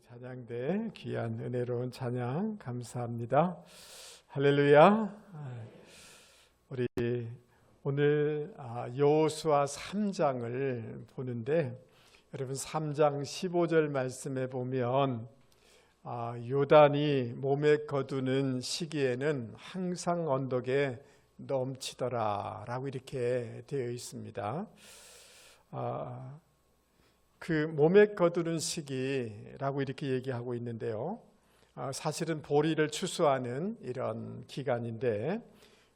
찬양대 귀한 은혜로운 찬양 감사합니다. 할렐루야. 우리 오늘 여호수아 3장을 보는데 여러분 3장 15절 말씀에 보면 요단이 몸에 거두는 시기에는 항상 언덕에 넘치더라 라고 이렇게 되어 있습니다. 그 몸에 거두는 시기라고 이렇게 얘기하고 있는데요. 사실은 보리를 추수하는 이런 기간인데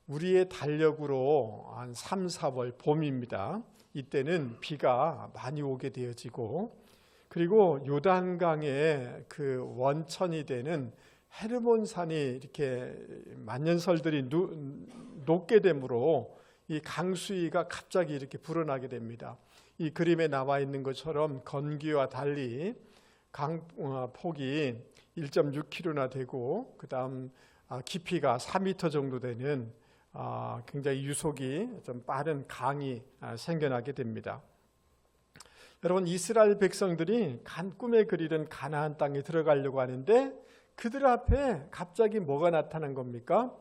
우리의 달력으로 한 3, 4월 봄입니다. 이때는 비가 많이 오게 되어지고 그리고 요단강의 그 원천이 되는 헤르몬산이 이렇게 만년설들이 녹게 되므로 이 강수위가 갑자기 이렇게 불어나게 됩니다. 이 그림에 나와 있는 것처럼 건기와 달리 강폭이 1.6km나 되고 그 다음 깊이가 4m 정도 되는 굉장히 유속이 좀 빠른 강이 생겨나게 됩니다. 여러분 이스라엘 백성들이 꿈에 그리던 가나안 땅에 들어가려고 하는데 그들 앞에 갑자기 뭐가 나타난 겁니까?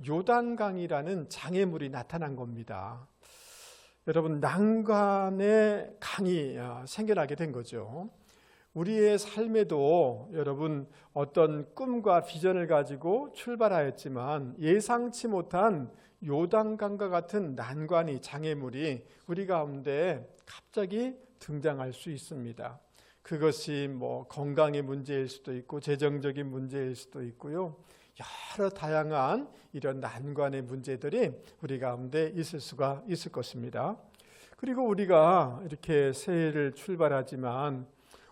요단강이라는 장애물이 나타난 겁니다. 여러분 난관의 강이 생겨나게 된 거죠. 우리의 삶에도 여러분 어떤 꿈과 비전을 가지고 출발하였지만 예상치 못한 요단강과 같은 난관이 장애물이 우리 가운데 갑자기 등장할 수 있습니다. 그것이 건강의 문제일 수도 있고 재정적인 문제일 수도 있고요. 여러 다양한 이런 난관의 문제들이 우리 가운데 있을 수가 있을 것입니다. 그리고 우리가 이렇게 새해를 출발하지만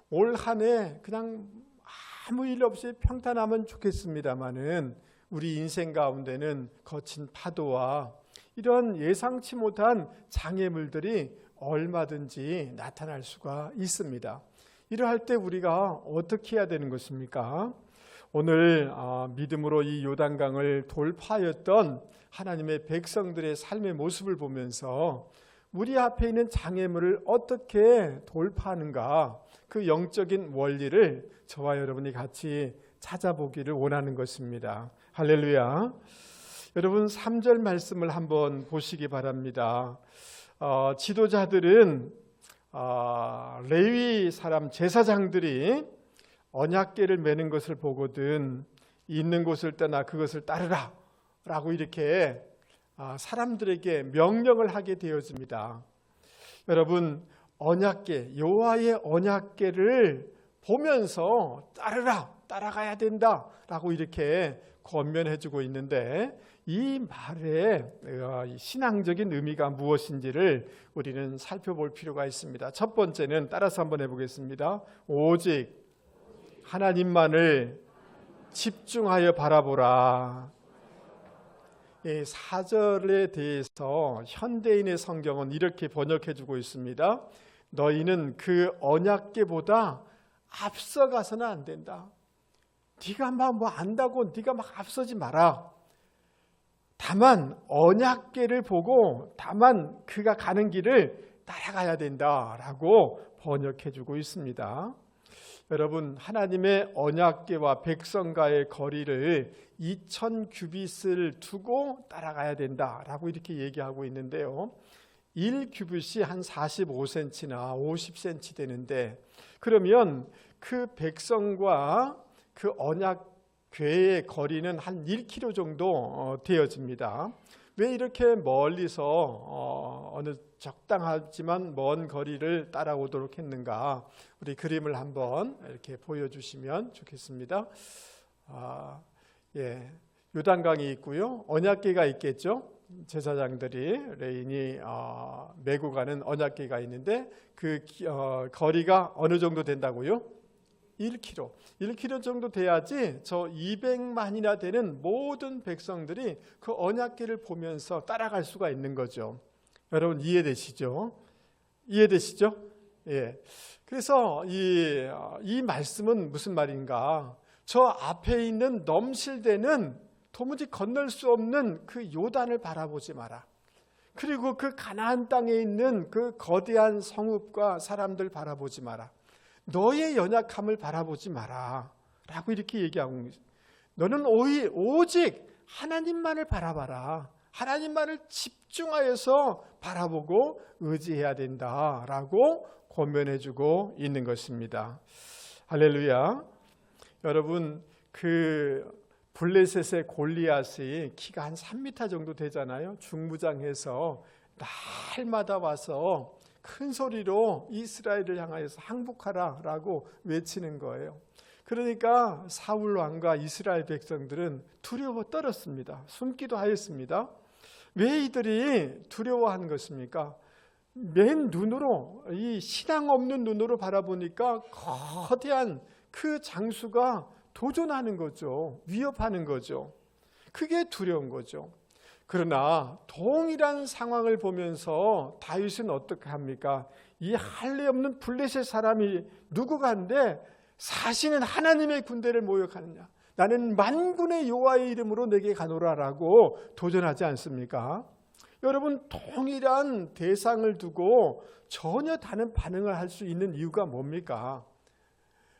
올 한 해 그냥 아무 일 없이 평탄하면 좋겠습니다마는 우리 인생 가운데는 거친 파도와 이런 예상치 못한 장애물들이 얼마든지 나타날 수가 있습니다. 이러할 때 우리가 어떻게 해야 되는 것입니까? 오늘 믿음으로 이 요단강을 돌파하였던 하나님의 백성들의 삶의 모습을 보면서 우리 앞에 있는 장애물을 어떻게 돌파하는가 그 영적인 원리를 저와 여러분이 같이 찾아보기를 원하는 것입니다. 할렐루야. 여러분 3절 말씀을 한번 보시기 바랍니다. 지도자들은 레위 사람 제사장들이 언약궤를 매는 것을 보거든 있는 곳을 떠나 그것을 따르라 라고 이렇게 사람들에게 명령을 하게 되어집니다. 여러분 언약궤 여호와의 언약궤를 보면서 따라가야 된다 라고 이렇게 권면해 주고 있는데 이 말의 신앙적인 의미가 무엇인지를 우리는 살펴볼 필요가 있습니다. 첫 번째는 따라서 한번 해보겠습니다. 오직 하나님만을 집중하여 바라보라. 4절에 대해서 현대인의 성경은 이렇게 번역해 주고 있습니다. 너희는 그 언약궤보다 앞서가서는 안 된다. 네가 안다고 네가 앞서지 마라. 다만 언약궤를 보고 다만 그가 가는 길을 따라가야 된다라고 번역해 주고 있습니다. 여러분 하나님의 언약궤와 백성과의 거리를 2000규빗을 두고 따라가야 된다라고 이렇게 얘기하고 있는데요. 1규빗이 한 45cm나 50cm 되는데 그러면 그 백성과 그 언약궤의 거리는 한 1km 정도 되어집니다. 왜 이렇게 멀리서 어느 적당하지만 먼 거리를 따라오도록 했는가? 우리 그림을 한번 이렇게 보여주시면 좋겠습니다. 요단강이 있고요. 언약궤가 있겠죠. 제사장들이 레인이 메고 가는 언약궤가 있는데 그 거리가 어느 정도 된다고요? 1km 정도 돼야지 저 200만이나 되는 모든 백성들이 그 언약궤를 보면서 따라갈 수가 있는 거죠. 여러분 이해되시죠? 예. 그래서 이 말씀은 무슨 말인가? 저 앞에 있는 넘실대는 도무지 건널 수 없는 그 요단을 바라보지 마라. 그리고 그 가나안 땅에 있는 그 거대한 성읍과 사람들 바라보지 마라. 너의 연약함을 바라보지 마라 라고 이렇게 얘기하고 있습니다. 너는 오직 하나님만을 바라봐라. 하나님만을 집중하여서 바라보고 의지해야 된다라고 권면해주고 있는 것입니다. 할렐루야. 여러분, 그 블레셋의 골리앗이 키가 한 3m 정도 되잖아요. 중무장해서 날마다 와서 큰 소리로 이스라엘을 향하여서 항복하라라고 외치는 거예요. 그러니까 사울 왕과 이스라엘 백성들은 두려워 떨었습니다. 숨기도 하였습니다. 왜 이들이 두려워한 것입니까? 맨 눈으로, 이 신앙 없는 눈으로 바라보니까 거대한 그 장수가 도전하는 거죠. 위협하는 거죠. 그게 두려운 거죠. 그러나 동일한 상황을 보면서 다윗은 어떻게 합니까? 이 할례 없는 블레셋 사람이 누구간데 사시는 하나님의 군대를 모욕하느냐? 나는 만군의 여호와의 이름으로 내게 가노라라고 도전하지 않습니까? 여러분, 동일한 대상을 두고 전혀 다른 반응을 할 수 있는 이유가 뭡니까?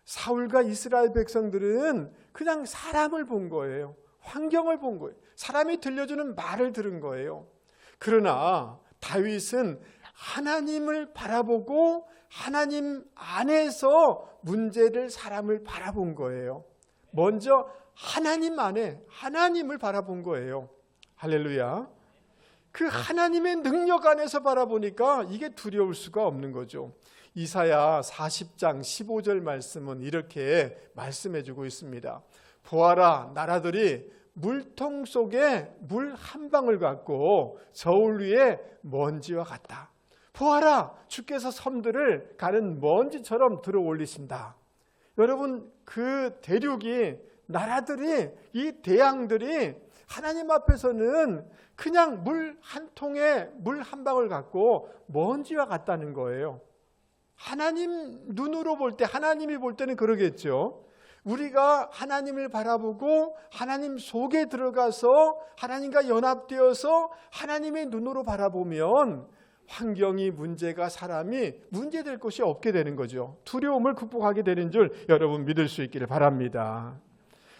사울과 이스라엘 백성들은 그냥 사람을 본 거예요. 환경을 본 거예요. 사람이 들려주는 말을 들은 거예요. 그러나 다윗은 하나님을 바라보고 하나님 안에서 문제를, 사람을 바라본 거예요. 먼저 하나님 안에 하나님을 바라본 거예요. 할렐루야. 그 하나님의 능력 안에서 바라보니까 이게 두려울 수가 없는 거죠. 이사야 40장 15절 말씀은 이렇게 말씀해주고 있습니다. 보아라, 나라들이 물통 속에 물 한 방울 같고 저울 위에 먼지와 같다. 보아라, 주께서 섬들을 가는 먼지처럼 들어 올리신다. 여러분, 그 대륙이, 나라들이, 이 대양들이 하나님 앞에서는 그냥 물 한 통에 물 한 방울 같고 먼지와 같다는 거예요. 하나님 눈으로 볼 때, 하나님이 볼 때는 그러겠죠. 우리가 하나님을 바라보고 하나님 속에 들어가서 하나님과 연합되어서 하나님의 눈으로 바라보면 환경이 문제가, 사람이 문제될 것이 없게 되는 거죠. 두려움을 극복하게 되는 줄 여러분 믿을 수 있기를 바랍니다.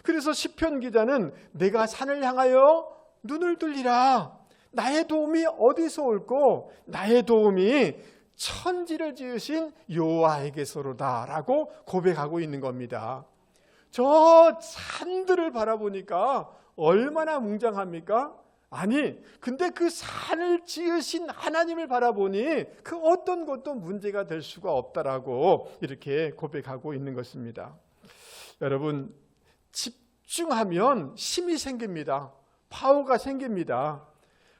그래서 시편 기자는 내가 산을 향하여 눈을 들리라. 나의 도움이 어디서 올고 나의 도움이 천지를 지으신 여호와에게서로다 라고 고백하고 있는 겁니다. 저 산들을 바라보니까 얼마나 웅장합니까? 아니, 근데 그 산을 지으신 하나님을 바라보니 그 어떤 것도 문제가 될 수가 없다라고 이렇게 고백하고 있는 것입니다. 여러분, 집중하면 힘이 생깁니다. 파워가 생깁니다.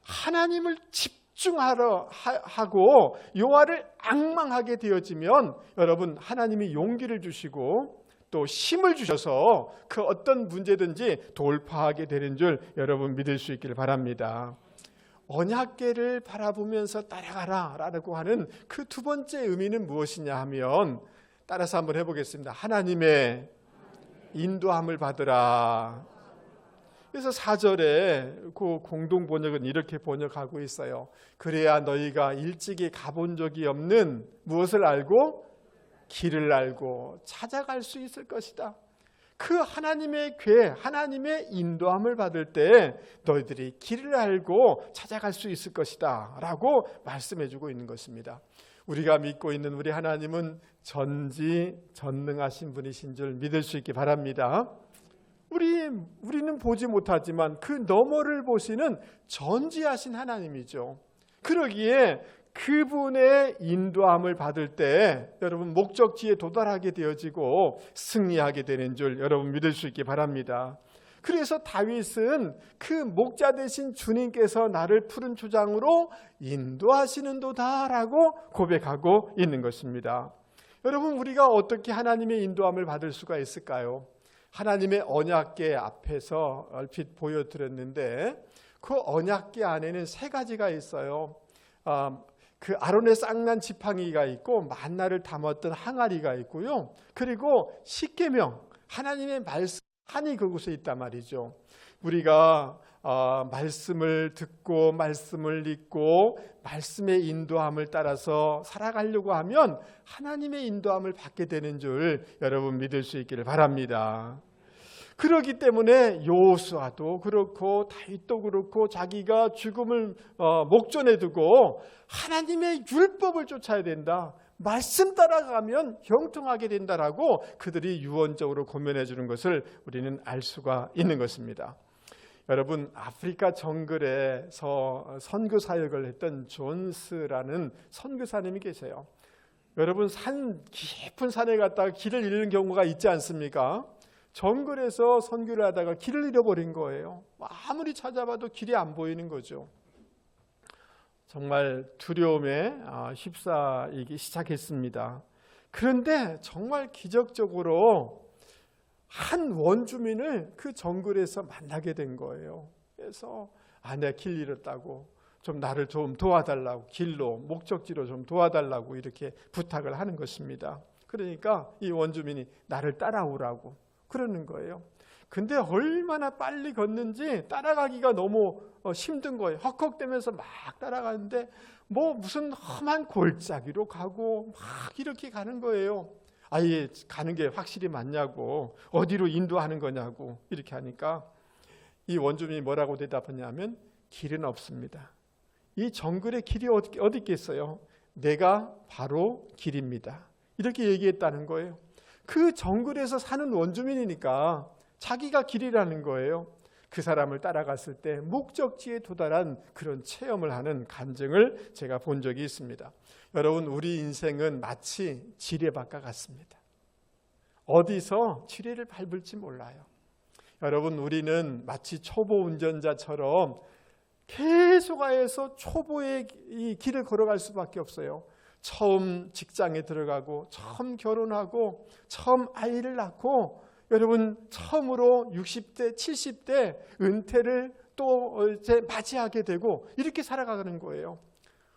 하나님을 집중하러 하고 여호와를 앙망하게 되어지면 여러분, 하나님이 용기를 주시고 또 힘을 주셔서 그 어떤 문제든지 돌파하게 되는 줄 여러분 믿을 수 있기를 바랍니다. 언약궤를 바라보면서 따라가라 라고 하는 그 두 번째 의미는 무엇이냐 하면, 따라서 한번 해보겠습니다. 하나님의 인도함을 받으라. 그래서 4절에 그 공동 번역은 이렇게 번역하고 있어요. 그래야 너희가 일찍이 가본 적이 없는 무엇을 알고? 길을 알고 찾아갈 수 있을 것이다. 그 하나님의 궤, 하나님의 인도함을 받을 때 너희들이 길을 알고 찾아갈 수 있을 것이다 라고 말씀해주고 있는 것입니다. 우리가 믿고 있는 우리 하나님은 전지전능하신 분이신 줄 믿을 수 있기 바랍니다. 우리는 보지 못하지만 그 너머를 보시는 전지하신 하나님이죠. 그러기에 그분의 인도함을 받을 때 여러분 목적지에 도달하게 되어지고 승리하게 되는 줄 여러분 믿을 수 있기 바랍니다. 그래서 다윗은 그 목자 되신 주님께서 나를 푸른 초장으로 인도하시는도다라고 고백하고 있는 것입니다. 여러분, 우리가 어떻게 하나님의 인도함을 받을 수가 있을까요? 하나님의 언약궤 앞에서 얼핏 보여드렸는데 그 언약궤 안에는 세 가지가 있어요. 그 아론의 쌍난 지팡이가 있고 만나를 담았던 항아리가 있고요. 그리고 십계명, 하나님의 말씀이 그곳에 있단 말이죠. 우리가 말씀을 듣고 말씀을 읽고 말씀의 인도함을 따라서 살아가려고 하면 하나님의 인도함을 받게 되는 줄 여러분 믿을 수 있기를 바랍니다. 그렇기 때문에 여호수아도 그렇고 다윗도 그렇고 자기가 죽음을 목전에 두고 하나님의 율법을 쫓아야 된다, 말씀 따라가면 형통하게 된다라고 그들이 유언적으로 권면해 주는 것을 우리는 알 수가 있는 것입니다. 여러분, 아프리카 정글에서 선교 사역을 했던 존스라는 선교사님이 계세요. 여러분, 깊은 산에 갔다가 길을 잃는 경우가 있지 않습니까? 정글에서 선교를 하다가 길을 잃어버린 거예요. 아무리 찾아봐도 길이 안 보이는 거죠. 정말 두려움에 휩싸이기 시작했습니다. 그런데 정말 기적적으로 한 원주민을 그 정글에서 만나게 된 거예요. 그래서 내가 길 잃었다고, 좀 나를 좀 도와달라고, 길로 목적지로 좀 도와달라고 이렇게 부탁을 하는 것입니다. 그러니까 이 원주민이 나를 따라오라고 그러는 거예요. 근데 얼마나 빨리 걷는지 따라가기가 너무 힘든 거예요. 헉헉대면서 막 따라가는데 무슨 험한 골짜기로 가고 막 이렇게 가는 거예요. 아예 가는 게 확실히 맞냐고, 어디로 인도하는 거냐고 이렇게 하니까 이 원주민이 뭐라고 대답하냐면 길은 없습니다. 이 정글에 길이 어디 있겠어요? 내가 바로 길입니다. 이렇게 얘기했다는 거예요. 그 정글에서 사는 원주민이니까 자기가 길이라는 거예요. 그 사람을 따라갔을 때 목적지에 도달한 그런 체험을 하는 간증을 제가 본 적이 있습니다. 여러분, 우리 인생은 마치 지뢰밭과 같습니다. 어디서 지뢰를 밟을지 몰라요. 여러분, 우리는 마치 초보 운전자처럼 계속해서 초보의 이 길을 걸어갈 수밖에 없어요. 처음 직장에 들어가고, 처음 결혼하고, 처음 아이를 낳고, 여러분 처음으로 60대, 70대 은퇴를 또 이제 맞이하게 되고 이렇게 살아가는 거예요.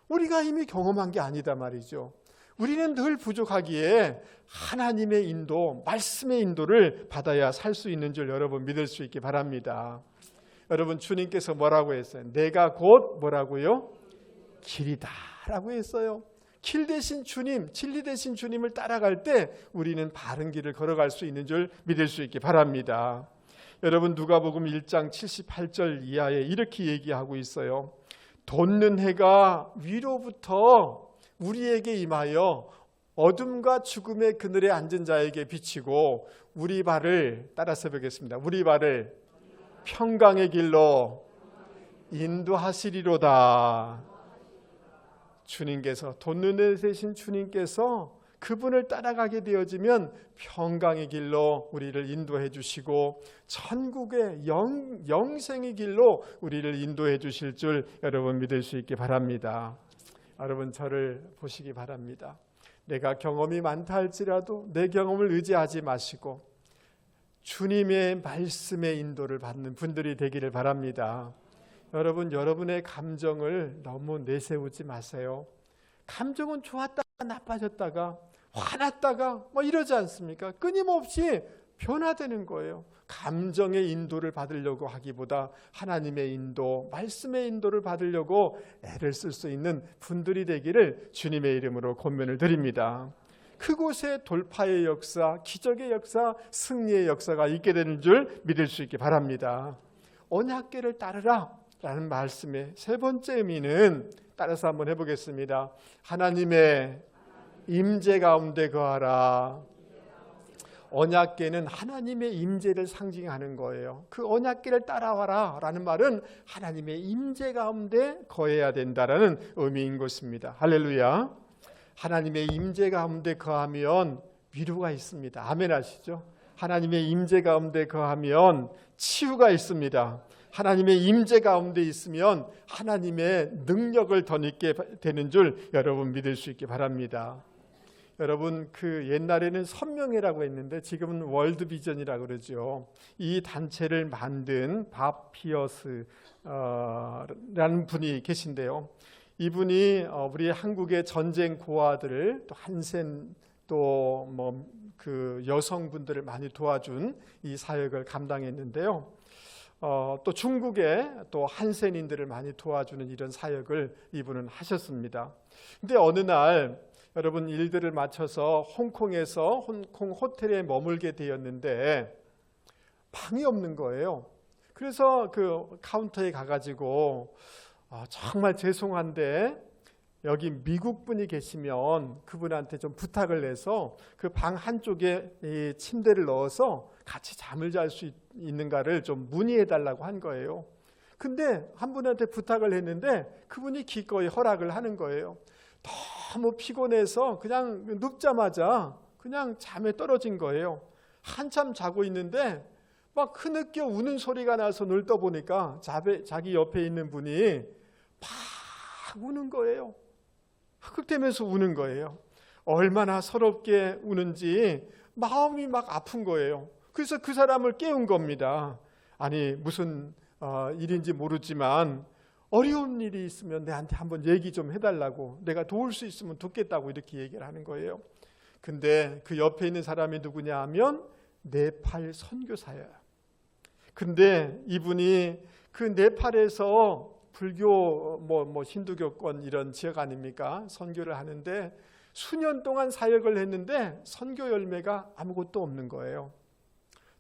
우리가 이미 경험한 게 아니다 말이죠. 우리는 늘 부족하기에 하나님의 인도, 말씀의 인도를 받아야 살 수 있는 줄 여러분 믿을 수 있기 바랍니다. 여러분, 주님께서 뭐라고 했어요? 내가 곧 뭐라고요? 길이다 라고 했어요. 길 대신 주님, 진리 대신 주님을 따라갈 때 우리는 바른 길을 걸어갈 수 있는 줄 믿을 수 있기 바랍니다. 여러분, 누가복음 1장 78절 이하에 이렇게 얘기하고 있어요. 돋는 해가 위로부터 우리에게 임하여 어둠과 죽음의 그늘에 앉은 자에게 비치고 우리 발을, 따라서 보겠습니다. 우리 발을 평강의 길로 인도하시리로다. 주님께서, 돋는 해 되신 주님께서 그분을 따라가게 되어지면 평강의 길로 우리를 인도해 주시고 천국의 영생의 길로 우리를 인도해 주실 줄 여러분 믿을 수 있기 바랍니다. 여러분, 저를 보시기 바랍니다. 내가 경험이 많다 할지라도 내 경험을 의지하지 마시고 주님의 말씀의 인도를 받는 분들이 되기를 바랍니다. 여러분, 여러분의 감정을 너무 내세우지 마세요. 감정은 좋았다가 나빠졌다가 화났다가 이러지 않습니까? 끊임없이 변화되는 거예요. 감정의 인도를 받으려고 하기보다 하나님의 인도, 말씀의 인도를 받으려고 애를 쓸 수 있는 분들이 되기를 주님의 이름으로 권면을 드립니다. 그곳에 돌파의 역사, 기적의 역사, 승리의 역사가 있게 되는 줄 믿을 수 있기 바랍니다. 언약궤를 따르라 라는 말씀의 세 번째 의미는 따라서 한번 해보겠습니다. 하나님의 임재 가운데 거하라. 언약궤는 하나님의 임재를 상징하는 거예요. 그 언약궤를 따라와라 라는 말은 하나님의 임재 가운데 거해야 된다라는 의미인 것입니다. 할렐루야. 하나님의 임재 가운데 거하면 위로가 있습니다. 아멘 하시죠? 하나님의 임재 가운데 거하면 치유가 있습니다. 하나님의 임재 가운데 있으면 하나님의 능력을 덧입게 되는 줄 여러분 믿을 수 있기 바랍니다. 여러분, 그 옛날에는 선명회라고 했는데 지금은 월드비전이라고 그러죠. 이 단체를 만든 밥 피어스라는 분이 계신데요. 이분이 우리 한국의 전쟁 고아들을 또 한센 또 그 여성분들을 많이 도와준 이 사역을 감당했는데요. 또 중국에 또 한센인들을 많이 도와주는 이런 사역을 이분은 하셨습니다. 근데 어느 날 여러분 일들을 마쳐서 홍콩에서 홍콩 호텔에 머물게 되었는데 방이 없는 거예요. 그래서 그 카운터에 가가지고 정말 죄송한데 여기 미국 분이 계시면 그분한테 좀 부탁을 해서 그 방 한쪽에 이 침대를 넣어서 같이 잠을 잘 수 있는가를 좀 문의해 달라고 한 거예요. 근데 한 분한테 부탁을 했는데 그분이 기꺼이 허락을 하는 거예요. 너무 피곤해서 그냥 눕자마자 그냥 잠에 떨어진 거예요. 한참 자고 있는데 막 흐느껴 우는 소리가 나서 눈을 떠보니까 자기 옆에 있는 분이 막 우는 거예요. 흑흑대면서 우는 거예요. 얼마나 서럽게 우는지 마음이 막 아픈 거예요. 그래서 그 사람을 깨운 겁니다. 아니 무슨 일인지 모르지만 어려운 일이 있으면 내한테 한번 얘기 좀 해달라고, 내가 도울 수 있으면 돕겠다고 이렇게 얘기를 하는 거예요. 근데 그 옆에 있는 사람이 누구냐 하면 네팔 선교사예요. 근데 이분이 그 네팔에서 불교 힌두교권 이런 지역 아닙니까? 선교를 하는데 수년 동안 사역을 했는데 선교 열매가 아무것도 없는 거예요.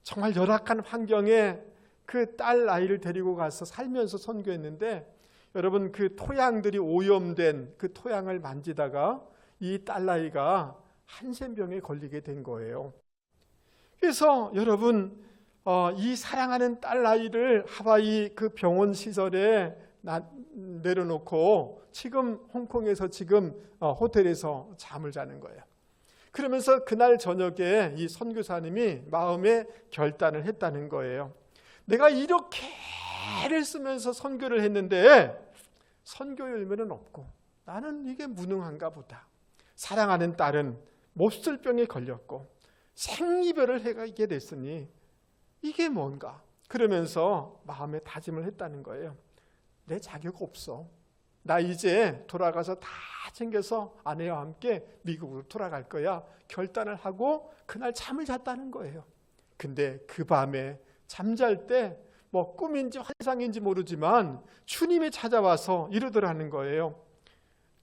정말 열악한 환경에 그 딸 아이를 데리고 가서 살면서 선교했는데 여러분 그 토양들이 오염된 그 토양을 만지다가 이 딸 아이가 한센병에 걸리게 된 거예요. 그래서 여러분 이 사랑하는 딸 아이를 하와이 그 병원 시설에 내려놓고 지금 홍콩에서 지금 호텔에서 잠을 자는 거예요. 그러면서 그날 저녁에 이 선교사님이 마음에 결단을 했다는 거예요. 내가 이렇게 애를 쓰면서 선교를 했는데 선교 열매는 없고 나는 이게 무능한가 보다. 사랑하는 딸은 몹쓸 병에 걸렸고 생이별을 하게 됐으니 이게 뭔가, 그러면서 마음에 다짐을 했다는 거예요. 내 자격 없어. 나 이제 돌아가서 다 챙겨서 아내와 함께 미국으로 돌아갈 거야. 결단을 하고 그날 잠을 잤다는 거예요. 근데 그 밤에 잠잘 때 꿈인지 환상인지 모르지만 주님이 찾아와서 이러더라는 거예요.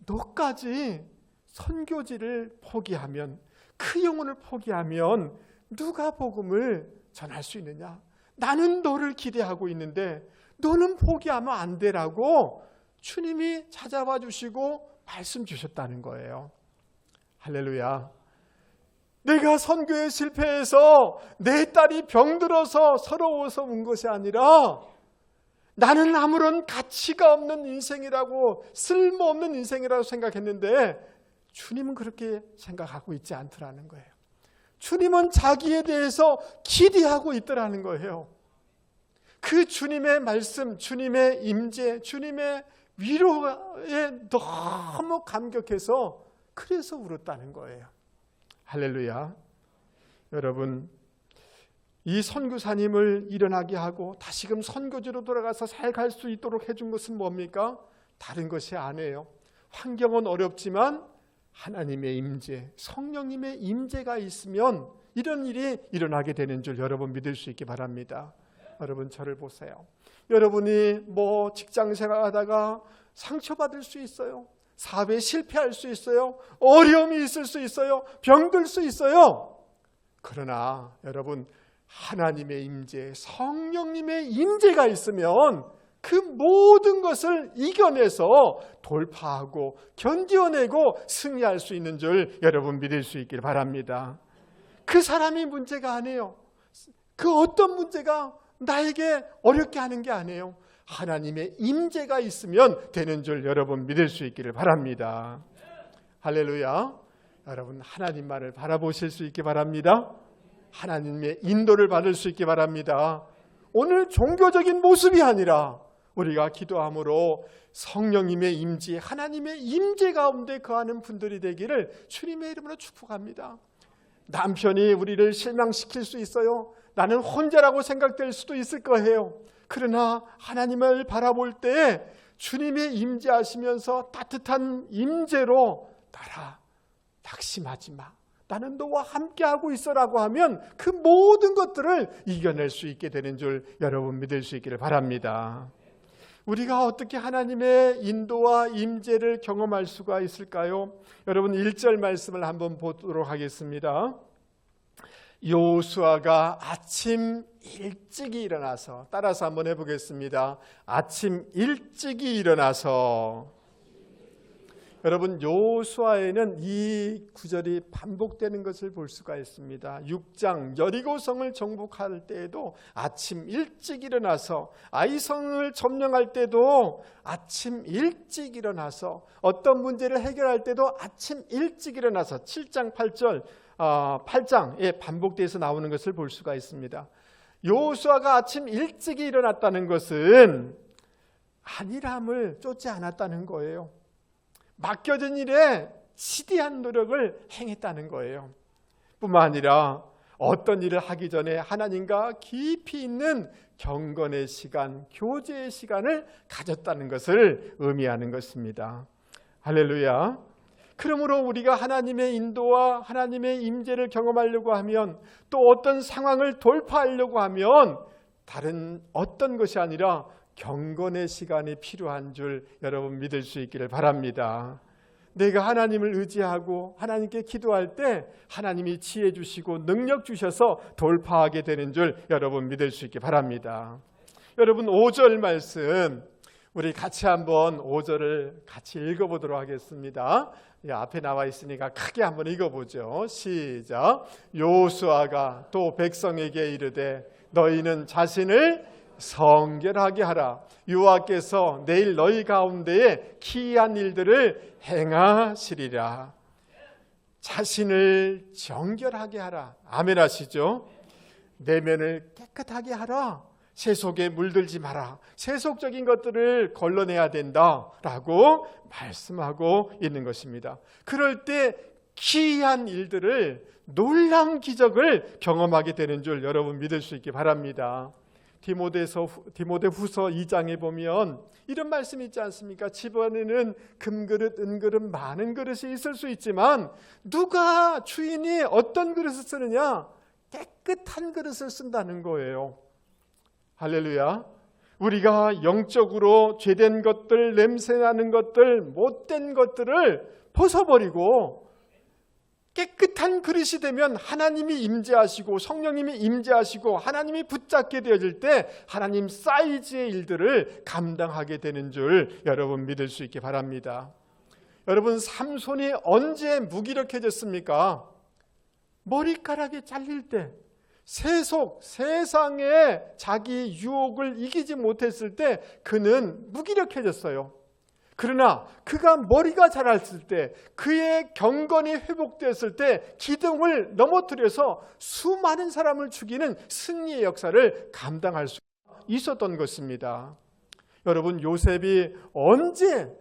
너까지 선교지를 포기하면, 그 영혼을 포기하면 누가 복음을 전할 수 있느냐? 나는 너를 기대하고 있는데 너는 포기하면 안 되라고 주님이 찾아와 주시고 말씀 주셨다는 거예요. 할렐루야. 내가 선교에 실패해서 내 딸이 병들어서 서러워서 운 것이 아니라 나는 아무런 가치가 없는 인생이라고, 쓸모없는 인생이라고 생각했는데 주님은 그렇게 생각하고 있지 않더라는 거예요. 주님은 자기에 대해서 기대하고 있더라는 거예요. 그 주님의 말씀, 주님의 임재, 주님의 위로에 너무 감격해서 그래서 울었다는 거예요. 할렐루야. 여러분, 이 선교사님을 일어나게 하고 다시금 선교지로 돌아가서 잘 갈 수 있도록 해준 것은 뭡니까? 다른 것이 아니에요. 환경은 어렵지만 하나님의 임재, 성령님의 임재가 있으면 이런 일이 일어나게 되는 줄 여러분 믿을 수 있기 바랍니다. 여러분 저를 보세요. 여러분이 직장생활 하다가 상처받을 수 있어요. 사업에 실패할 수 있어요. 어려움이 있을 수 있어요. 병들 수 있어요. 그러나 여러분 하나님의 임재, 성령님의 임재가 있으면 그 모든 것을 이겨내서 돌파하고 견뎌내고 승리할 수 있는 줄 여러분 믿을 수 있길 바랍니다. 그 사람이 문제가 아니에요. 그 어떤 문제가 나에게 어렵게 하는 게 아니에요. 하나님의 임재가 있으면 되는 줄 여러분 믿을 수 있기를 바랍니다. 할렐루야. 여러분 하나님만을 바라보실 수 있기 바랍니다. 하나님의 인도를 받을 수 있기 바랍니다. 오늘 종교적인 모습이 아니라 우리가 기도함으로 성령님의 임재, 하나님의 임재 가운데 거하는 분들이 되기를 주님의 이름으로 축복합니다. 남편이 우리를 실망시킬 수 있어요. 나는 혼자라고 생각될 수도 있을 거예요. 그러나 하나님을 바라볼 때 주님의 임재하시면서 따뜻한 임재로 나라 낙심하지 마, 나는 너와 함께하고 있어라고 하면 그 모든 것들을 이겨낼 수 있게 되는 줄 여러분 믿을 수 있기를 바랍니다. 우리가 어떻게 하나님의 인도와 임재를 경험할 수가 있을까요? 여러분 1절 말씀을 한번 보도록 하겠습니다. 여호수아가 아침 일찍이 일어나서, 따라서 한번 해보겠습니다. 아침 일찍이 일어나서. 여러분 여호수아에는 이 구절이 반복되는 것을 볼 수가 있습니다. 6장 여리고성을 정복할 때에도 아침 일찍 일어나서, 아이성을 점령할 때도 아침 일찍 일어나서, 어떤 문제를 해결할 때도 아침 일찍 일어나서 7장 8장에 반복돼서 나오는 것을 볼 수가 있습니다. 여호수아가 아침 일찍 일어났다는 것은 안일함을 쫓지 않았다는 거예요. 맡겨진 일에 지대한 노력을 행했다는 거예요. 뿐만 아니라 어떤 일을 하기 전에 하나님과 깊이 있는 경건의 시간, 교제의 시간을 가졌다는 것을 의미하는 것입니다. 할렐루야. 그러므로 우리가 하나님의 인도와 하나님의 임재를 경험하려고 하면, 또 어떤 상황을 돌파하려고 하면 다른 어떤 것이 아니라 경건의 시간이 필요한 줄 여러분 믿을 수 있기를 바랍니다. 내가 하나님을 의지하고 하나님께 기도할 때 하나님이 지혜 주시고 능력 주셔서 돌파하게 되는 줄 여러분 믿을 수 있기 바랍니다. 여러분 5절 말씀 우리 같이 한번 5절을 같이 읽어보도록 하겠습니다. 앞에 나와 있으니까 크게 한번 읽어보죠. 시작. 여호수아가 또 백성에게 이르되 너희는 자신을 성결하게 하라. 여호와께서 내일 너희 가운데에 기이한 일들을 행하시리라. 자신을 정결하게 하라. 아멘 하시죠? 내면을 깨끗하게 하라. 세속에 물들지 마라. 세속적인 것들을 걸러내야 된다라고 말씀하고 있는 것입니다. 그럴 때 기이한 일들을, 놀라운 기적을 경험하게 되는 줄 여러분 믿을 수 있기 바랍니다. 디모데후서 2장에 보면 이런 말씀이 있지 않습니까? 집안에는 금그릇, 은그릇, 많은 그릇이 있을 수 있지만 누가 주인이 어떤 그릇을 쓰느냐? 깨끗한 그릇을 쓴다는 거예요. 할렐루야. 우리가 영적으로 죄된 것들, 냄새나는 것들, 못된 것들을 벗어버리고 깨끗한 그릇이 되면 하나님이 임재하시고 성령님이 임재하시고 하나님이 붙잡게 되어질 때 하나님 사이즈의 일들을 감당하게 되는 줄 여러분 믿을 수 있기 바랍니다. 여러분 삼손이 언제 무기력해졌습니까? 머리카락이 잘릴 때, 세상의 자기 유혹을 이기지 못했을 때 그는 무기력해졌어요. 그러나 그가 머리가 자랐을 때, 그의 경건이 회복되었을 때 기둥을 넘어뜨려서 수많은 사람을 죽이는 승리의 역사를 감당할 수 있었던 것입니다. 여러분 요셉이 언제,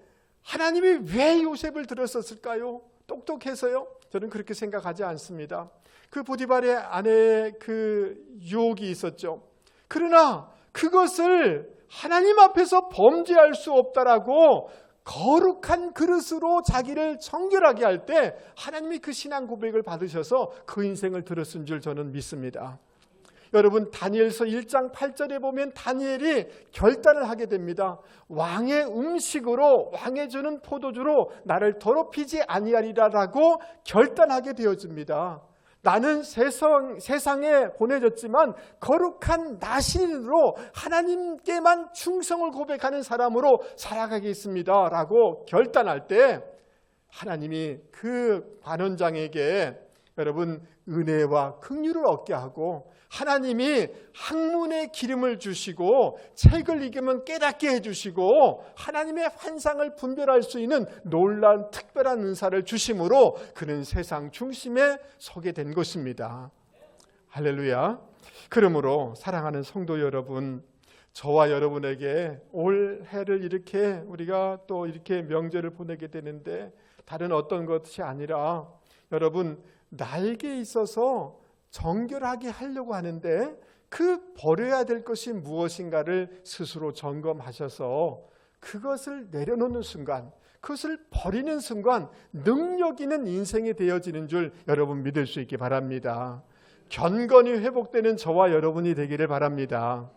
하나님이 왜 요셉을 들었었을까요? 똑똑해서요? 저는 그렇게 생각하지 않습니다. 그 보디발의 아내의 그 유혹이 있었죠. 그러나 그것을 하나님 앞에서 범죄할 수 없다라고 거룩한 그릇으로 자기를 정결하게 할 때 하나님이 그 신앙 고백을 받으셔서 그 인생을 들었은 줄 저는 믿습니다. 여러분 다니엘서 1장 8절에 보면 다니엘이 결단을 하게 됩니다. 왕의 음식으로, 왕의 주는 포도주로 나를 더럽히지 아니하리라라고 결단하게 되어집니다. 나는 세상에 보내졌지만 거룩한 나신으로 하나님께만 충성을 고백하는 사람으로 살아가겠습니다 라고 결단할 때 하나님이 그 관원장에게 여러분 은혜와 긍휼을 얻게 하고 하나님이 학문의 기름을 주시고 책을 읽으면 깨닫게 해주시고 하나님의 환상을 분별할 수 있는 놀라운 특별한 은사를 주심으로 그는 세상 중심에 서게 된 것입니다. 할렐루야. 그러므로 사랑하는 성도 여러분, 저와 여러분에게 올해를 이렇게 우리가 또 이렇게 명절을 보내게 되는데 다른 어떤 것이 아니라 여러분 나에게 있어서 정결하게 하려고 하는데 그 버려야 될 것이 무엇인가를 스스로 점검하셔서 그것을 내려놓는 순간, 그것을 버리는 순간 능력 있는 인생이 되어지는 줄 여러분 믿을 수 있기 바랍니다. 경건이 회복되는 저와 여러분이 되기를 바랍니다.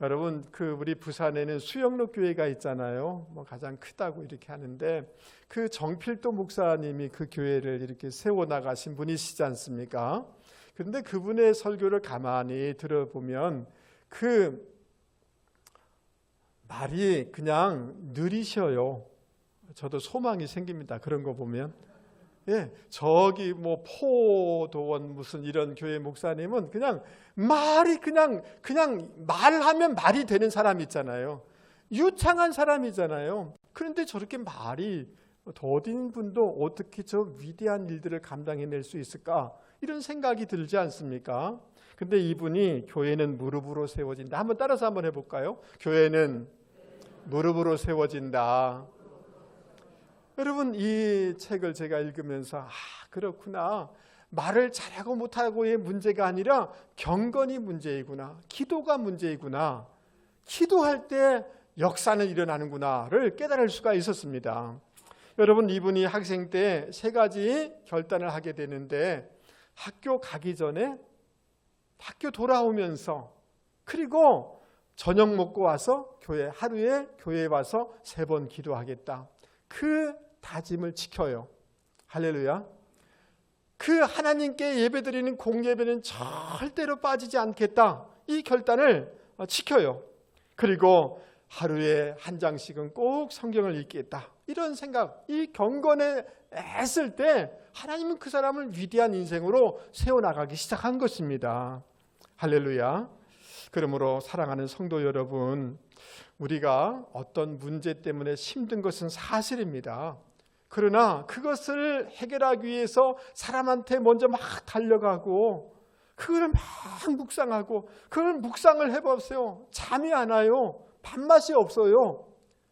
여러분, 우리 부산에는 수영로 교회가 있잖아요. 가장 크다고 이렇게 하는데 그 정필도 목사님이 그 교회를 이렇게 세워 나가신 분이시지 않습니까? 그런데 그분의 설교를 가만히 들어보면 그 말이 그냥 느리셔요. 저도 소망이 생깁니다. 그런 거 보면. 저기 포도원 무슨 이런 교회 목사님은 그냥 말이 그냥 말하면 말이 되는 사람 있잖아요. 유창한 사람이잖아요. 그런데 저렇게 말이 더딘 분도 어떻게 저 위대한 일들을 감당해낼 수 있을까? 이런 생각이 들지 않습니까? 근데 이분이 교회는 무릎으로 세워진다. 한번 따라서 한번 해볼까요? 교회는 무릎으로 세워진다. 여러분, 이 책을 제가 읽으면서 그렇구나. 말을 잘하고 못하고의 문제가 아니라 경건이 문제이구나. 기도가 문제이구나. 기도할 때 역사는 일어나는구나를 깨달을 수가 있었습니다. 여러분, 이분이 학생 때 3가지 결단을 하게 되는데 학교 가기 전에, 학교 돌아오면서, 그리고 저녁 먹고 와서 하루에 교회에 와서 3번 기도하겠다. 그 다짐을 지켜요. 할렐루야. 그 하나님께 예배드리는 공예배는 절대로 빠지지 않겠다. 이 결단을 지켜요. 그리고 하루에 1장씩은 꼭 성경을 읽겠다. 이런 생각, 이 경건에 애쓸 때 하나님은 그 사람을 위대한 인생으로 세워나가기 시작한 것입니다. 할렐루야. 그러므로 사랑하는 성도 여러분, 우리가 어떤 문제 때문에 힘든 것은 사실입니다. 그러나 그것을 해결하기 위해서 사람한테 먼저 막 달려가고 그걸 막 묵상하고 그걸 묵상을 해보세요. 잠이 안 와요. 밥맛이 없어요.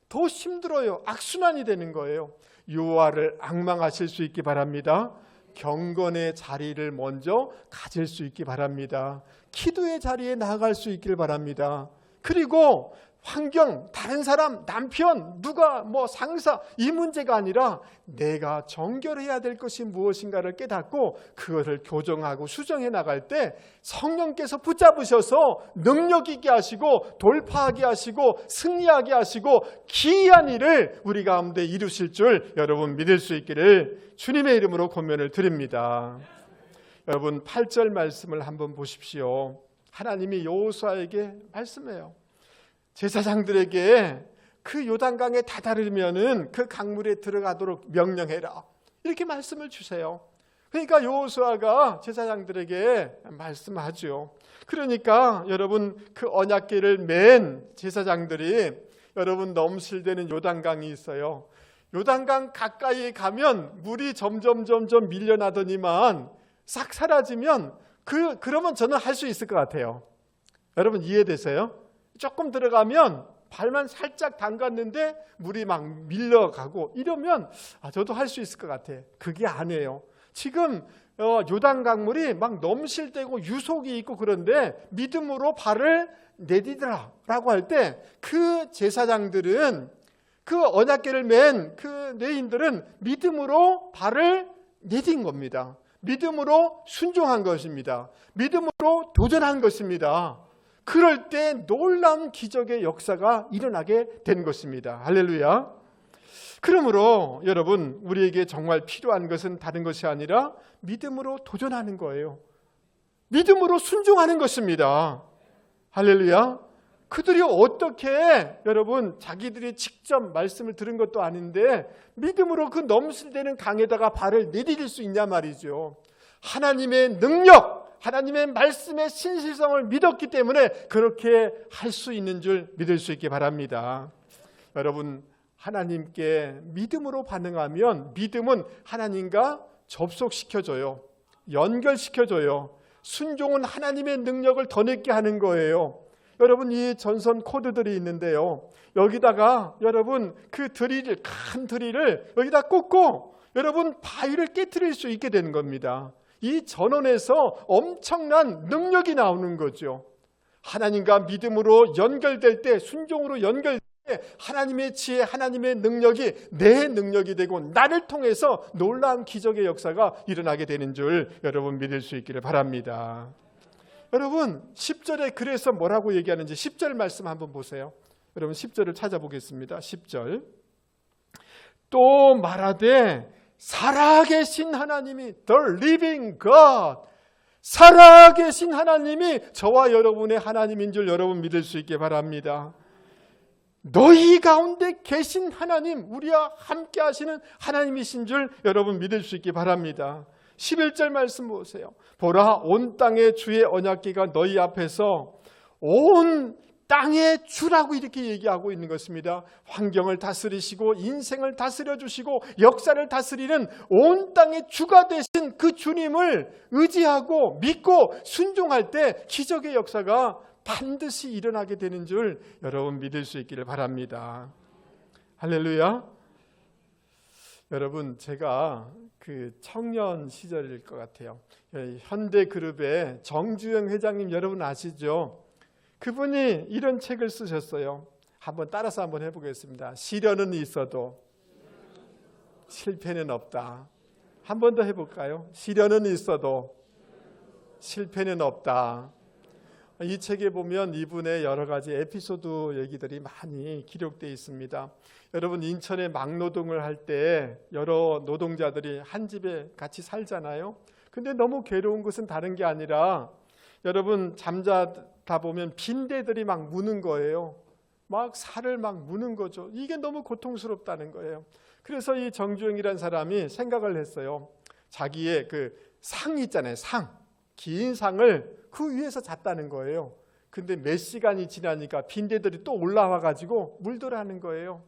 더 힘들어요. 악순환이 되는 거예요. 요하를 앙망하실 수 있기 바랍니다. 경건의 자리를 먼저 가질 수 있기 바랍니다. 기도의 자리에 나아갈 수 있길 바랍니다. 그리고 환경, 다른 사람, 남편, 누가 상사, 이 문제가 아니라 내가 정결해야 될 것이 무엇인가를 깨닫고 그것을 교정하고 수정해 나갈 때 성령께서 붙잡으셔서 능력 있게 하시고 돌파하게 하시고 승리하게 하시고 기이한 일을 우리 가운데 이루실 줄 여러분 믿을 수 있기를 주님의 이름으로 권면을 드립니다. 여러분 8절 말씀을 한번 보십시오. 하나님이 여호수아에게 말씀해요. 제사장들에게 그 요단강에 다다르면은 그 강물에 들어가도록 명령해라. 이렇게 말씀을 주세요. 그러니까 여호수아가 제사장들에게 말씀하죠. 그러니까 여러분 그 언약궤를 맨 제사장들이 여러분 넘실대는 요단강이 있어요. 요단강 가까이에 가면 물이 점점 밀려나더니만 싹 사라지면 그러면 저는 할 수 있을 것 같아요. 여러분 이해되세요? 조금 들어가면 발만 살짝 담갔는데 물이 막 밀려가고 이러면 저도 할 수 있을 것 같아. 그게 아니에요. 지금 요단 강물이 막 넘실대고 유속이 있고 그런데 믿음으로 발을 내디더라 라고 할 때 그 제사장들은 그 언약궤를 맨 그 레인들은 믿음으로 발을 내딘 겁니다. 믿음으로 순종한 것입니다. 믿음으로 도전한 것입니다. 그럴 때 놀라운 기적의 역사가 일어나게 된 것입니다. 할렐루야. 그러므로 여러분 우리에게 정말 필요한 것은 다른 것이 아니라 믿음으로 도전하는 거예요. 믿음으로 순종하는 것입니다. 할렐루야. 그들이 어떻게 여러분 자기들이 직접 말씀을 들은 것도 아닌데 믿음으로 그 넘실대는 강에다가 발을 내디딜 수 있냐 말이죠. 하나님의 능력, 하나님의 말씀의 신실성을 믿었기 때문에 그렇게 할 수 있는 줄 믿을 수 있기 바랍니다. 여러분 하나님께 믿음으로 반응하면 믿음은 하나님과 접속시켜줘요. 연결시켜줘요. 순종은 하나님의 능력을 더 내게 하는 거예요. 여러분 이 전선 코드들이 있는데요. 여기다가 여러분 그 드릴, 큰 드릴을 여기다 꽂고 여러분 바위를 깨트릴 수 있게 되는 겁니다. 이 전원에서 엄청난 능력이 나오는 거죠. 하나님과 믿음으로 연결될 때, 순종으로 연결될 하나님의 지혜, 하나님의 능력이 내 능력이 되고 나를 통해서 놀라운 기적의 역사가 일어나게 되는 줄 여러분 믿을 수 있기를 바랍니다. 여러분 10절에 그래서 뭐라고 얘기하는지 10절 말씀 한번 보세요. 여러분 10절을 찾아보겠습니다. 10절 또 말하되 살아계신 하나님이 The living God, 살아계신 하나님이 저와 여러분의 하나님인 줄 여러분 믿을 수 있게 바랍니다. 너희 가운데 계신 하나님, 우리와 함께 하시는 하나님이신 줄 여러분 믿을 수 있게 바랍니다. 11절 말씀 보세요. 보라, 온 땅의 주의 언약궤가 너희 앞에서, 온 땅의 주라고 이렇게 얘기하고 있는 것입니다. 환경을 다스리시고 인생을 다스려 주시고 역사를 다스리는 온 땅의 주가 되신 그 주님을 의지하고 믿고 순종할 때 기적의 역사가 반드시 일어나게 되는 줄 여러분 믿을 수 있기를 바랍니다. 할렐루야. 여러분 제가 그 청년 시절일 것 같아요. 현대그룹의 정주영 회장님 여러분 아시죠? 그분이 이런 책을 쓰셨어요. 한번 따라서 한번 해보겠습니다. 시련은 있어도 실패는 없다. 한 번 더 해볼까요? 시련은 있어도 실패는 없다. 이 책에 보면 이분의 여러 가지 에피소드 얘기들이 많이 기록되어 있습니다. 여러분 인천에 막노동을 할 때 여러 노동자들이 한 집에 같이 살잖아요. 근데 너무 괴로운 것은 다른 게 아니라 여러분 잠자다 보면 빈대들이 막 무는 거예요. 막 살을 막 무는 거죠. 이게 너무 고통스럽다는 거예요. 그래서 이 정주영이라는 사람이 생각을 했어요. 자기의 그 상 있잖아요. 상. 긴 상을 그 위에서 잤다는 거예요. 근데 몇 시간이 지나니까 빈대들이 또 올라와 가지고 물들하는 거예요.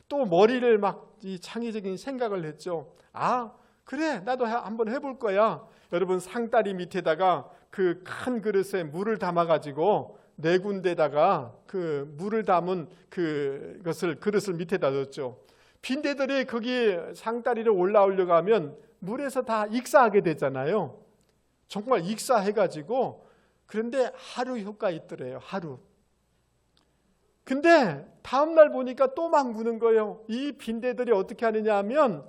또 머리를 막 이 창의적인 생각을 했죠. 아, 그래, 나도 한번 해볼 거야. 여러분 상다리 밑에다가 그 큰 그릇에 물을 담아 가지고 네 군데다가 그 물을 담은 그것을 그릇을 밑에다 뒀죠. 빈대들이 거기 상다리를 올라오려고 하면 물에서 다 익사하게 되잖아요. 정말 익사해가지고. 그런데 하루 효과 있더래요. 하루. 근데 다음날 보니까 또 막 무는 거예요. 이 빈대들이 어떻게 하느냐 하면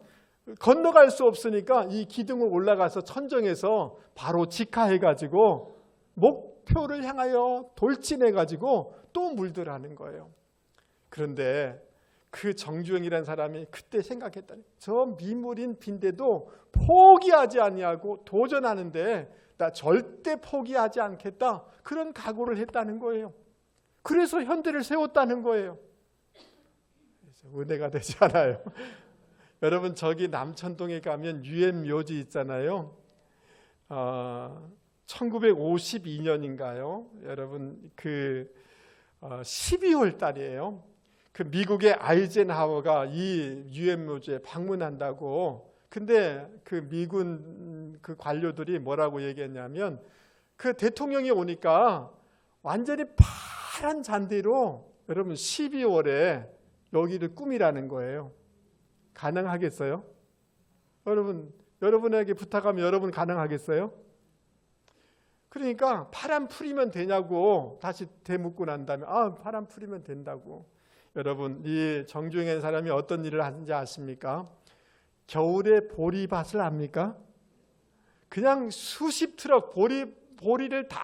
건너갈 수 없으니까 이 기둥을 올라가서 천정에서 바로 직하해가지고 목표를 향하여 돌진해가지고 또 물들하는 거예요. 그런데 그 정주영이라는 사람이 그때 생각했다니, 저 미물인 빈대도 포기하지 아니하고 도전하는데 나 절대 포기하지 않겠다, 그런 각오를 했다는 거예요. 그래서 현대를 세웠다는 거예요. 은혜가 되지 않아요. 여러분 저기 남천동에 가면 유엠묘지 있잖아요. 1952년인가요? 여러분 그 12월 달이에요. 그 미국의 아이젠하워가 이 유엔묘지에 방문한다고. 근데 그 미군 그 관료들이 뭐라고 얘기했냐면 그 대통령이 오니까 완전히 파란 잔디로 여러분 12월에 여기를 꾸미라는 거예요. 가능하겠어요? 여러분에게 부탁하면 여러분 가능하겠어요? 그러니까 파란 풀이면 되냐고 다시 되묻고 난 다음에 파란 풀이면 된다고. 여러분 이 정주영이라는 사람이 어떤 일을 하는지 아십니까? 겨울에 보리밭을 압니까? 그냥 수십 트럭 보리를 다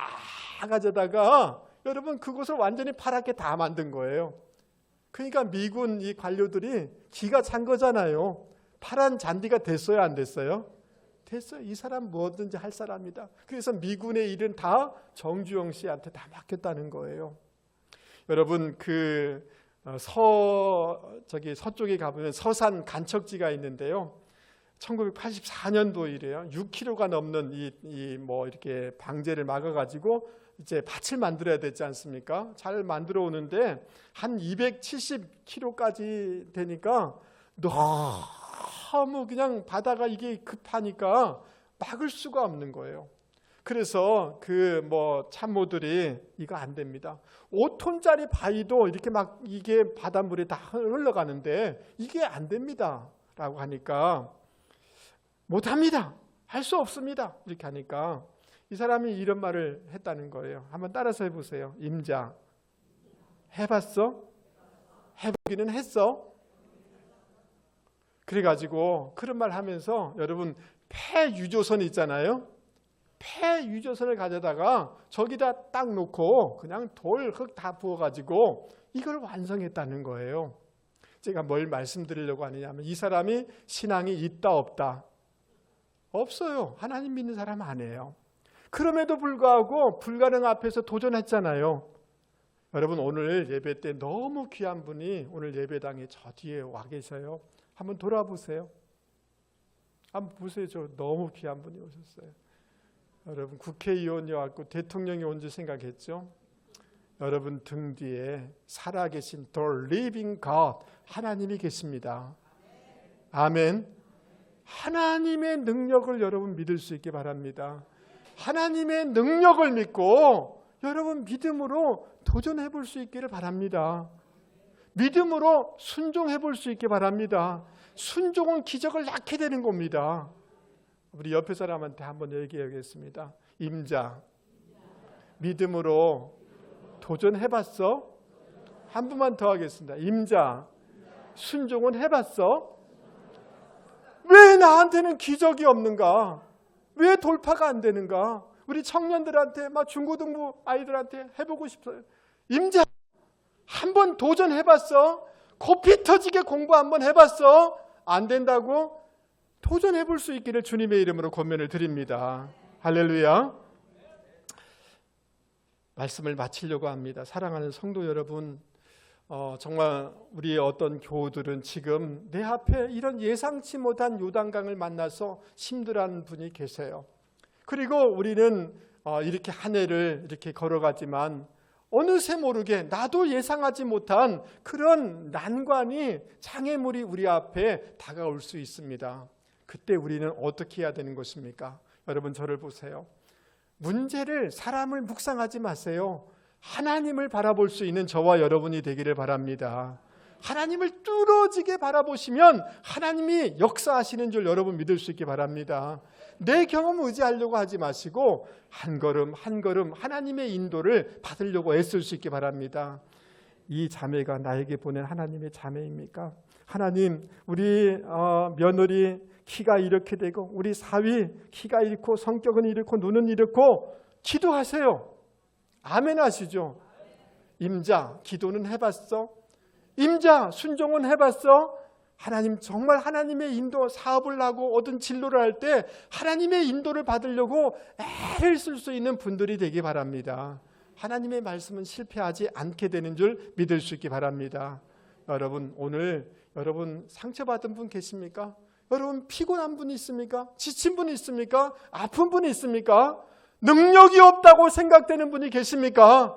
가져다가 여러분 그곳을 완전히 파랗게 다 만든 거예요. 그러니까 미군 이 관료들이 기가 찬 거잖아요. 파란 잔디가 됐어요, 안 됐어요? 됐어요. 이 사람 뭐든지 할 사람이다. 그래서 미군의 일은 다 정주영 씨한테 다 맡겼다는 거예요. 여러분 그 서쪽에 가보면 서산 간척지가 있는데요. 1984년도 이래요. 6kg가 넘는 뭐 이렇게 방제를 막아가지고 이제 밭을 만들어야 되지 않습니까? 잘 만들어 오는데 한 270kg까지 되니까 너무 그냥 바다가 이게 급하니까 막을 수가 없는 거예요. 그래서 그 뭐 참모들이 이거 안 됩니다. 5톤짜리 바위도 이렇게 막 이게 바닷물에 다 흘러가는데 이게 안 됩니다. 라고 하니까 못합니다. 할 수 없습니다. 이렇게 하니까 이 사람이 이런 말을 했다는 거예요. 한번 따라서 해보세요. 임자. 해봤어? 해보기는 했어. 그래가지고 그런 말 하면서 여러분 폐유조선 있잖아요. 폐유조선을 가져다가 저기다 딱 놓고 그냥 돌, 흙 다 부어가지고 이걸 완성했다는 거예요. 제가 뭘 말씀드리려고 하느냐면 이 사람이 신앙이 있다 없다? 없어요. 하나님 믿는 사람 아니에요. 그럼에도 불구하고 불가능 앞에서 도전했잖아요. 여러분 오늘 예배 때 너무 귀한 분이 오늘 예배당에 저 뒤에 와 계셔요. 한번 돌아보세요. 한번 보세요. 저 너무 귀한 분이 오셨어요. 여러분 국회의원이 왔고 대통령이 온 줄 생각했죠? 여러분 등 뒤에 살아계신 The Living God 하나님이 계십니다. 아멘. 하나님의 능력을 여러분 믿을 수 있게 바랍니다. 하나님의 능력을 믿고 여러분 믿음으로 도전해 볼 수 있기를 바랍니다. 믿음으로 순종해 볼 수 있게 바랍니다. 순종은 기적을 낳게 되는 겁니다. 우리 옆에 사람한테 한번 얘기해야겠습니다. 임자, 믿음으로 도전해봤어? 한 분만 더 하겠습니다. 임자, 순종은 해봤어? 왜 나한테는 기적이 없는가? 왜 돌파가 안 되는가? 우리 청년들한테, 막 중고등부 아이들한테 해보고 싶어요. 임자, 한번 도전해봤어? 코피 터지게 공부 한번 해봤어? 안 된다고? 도전해볼 수 있기를 주님의 이름으로 권면을 드립니다. 할렐루야. 말씀을 마치려고 합니다. 사랑하는 성도 여러분, 정말 우리의 어떤 교우들은 지금 내 앞에 이런 예상치 못한 요단강을 만나서 힘들어하는 분이 계세요. 그리고 우리는 이렇게 한 해를 이렇게 걸어가지만 어느새 모르게 나도 예상하지 못한 그런 난관이 장애물이 우리 앞에 다가올 수 있습니다. 그때 우리는 어떻게 해야 되는 것입니까? 여러분 저를 보세요. 문제를 사람을 묵상하지 마세요. 하나님을 바라볼 수 있는 저와 여러분이 되기를 바랍니다. 하나님을 뚫어지게 바라보시면 하나님이 역사하시는 줄 여러분 믿을 수 있게 바랍니다. 내 경험 의지하려고 하지 마시고 한 걸음 한 걸음 하나님의 인도를 받으려고 애쓸 수 있게 바랍니다. 이 자매가 나에게 보낸 하나님의 자매입니까? 하나님, 우리 며느리 키가 이렇게 되고 우리 사위 키가 이렇고 성격은 이렇고 눈은 이렇고 기도하세요. 아멘 하시죠. 임자, 기도는 해봤어? 임자, 순종은 해봤어? 하나님, 정말 하나님의 인도, 사업을 하고 얻은 진로를 할 때 하나님의 인도를 받으려고 애를 쓸 수 있는 분들이 되기 바랍니다. 하나님의 말씀은 실패하지 않게 되는 줄 믿을 수 있기 바랍니다. 여러분, 오늘 여러분 상처받은 분 계십니까? 여러분 피곤한 분 있습니까? 지친 분 있습니까? 아픈 분 있습니까? 능력이 없다고 생각되는 분이 계십니까?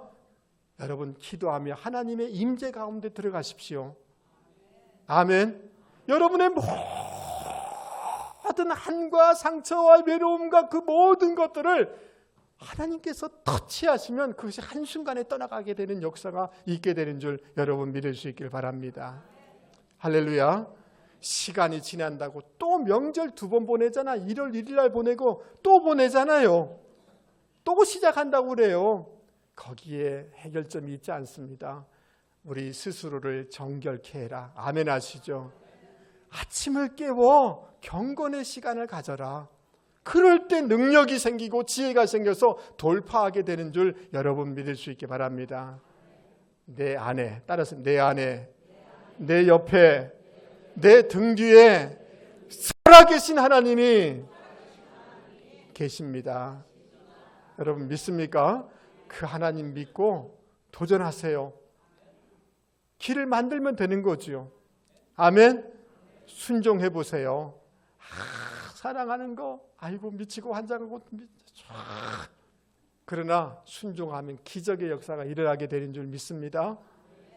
여러분 기도하며 하나님의 임재 가운데 들어가십시오. 아멘. 여러분의 모든 한과 상처와 외로움과 그 모든 것들을 하나님께서 터치하시면 그것이 한순간에 떠나가게 되는 역사가 있게 되는 줄 여러분 믿을 수 있길 바랍니다. 할렐루야. 시간이 지난다고 또 명절 2번 보내잖아. 1월 1일 날 보내고 또 보내잖아요. 또 시작한다고 그래요. 거기에 해결점이 있지 않습니다. 우리 스스로를 정결케 해라. 아멘 하시죠. 아침을 깨워 경건의 시간을 가져라. 그럴 때 능력이 생기고 지혜가 생겨서 돌파하게 되는 줄 여러분 믿을 수 있게 바랍니다. 내 안에, 따라서 내 안에, 내 옆에, 내 등 뒤에 살아계신 하나님이 계십니다. 여러분 믿습니까? 그 하나님 믿고 도전하세요. 길을 만들면 되는 거죠. 아멘. 순종해 보세요. 사랑하는 거 아이고 미치고 환장하고 그러나 순종하면 기적의 역사가 일어나게 되는 줄 믿습니다.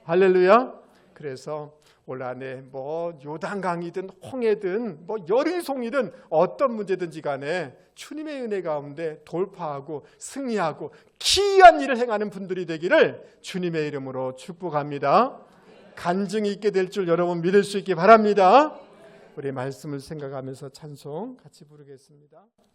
할렐루야. 그래서 올 한해 뭐 요단강이든 홍해든 뭐 열일송이든 어떤 문제든지 간에 주님의 은혜 가운데 돌파하고 승리하고 기이한 일을 행하는 분들이 되기를 주님의 이름으로 축복합니다. 간증이 있게 될 줄 여러분 믿을 수 있게 바랍니다. 우리 말씀을 생각하면서 찬송 같이 부르겠습니다.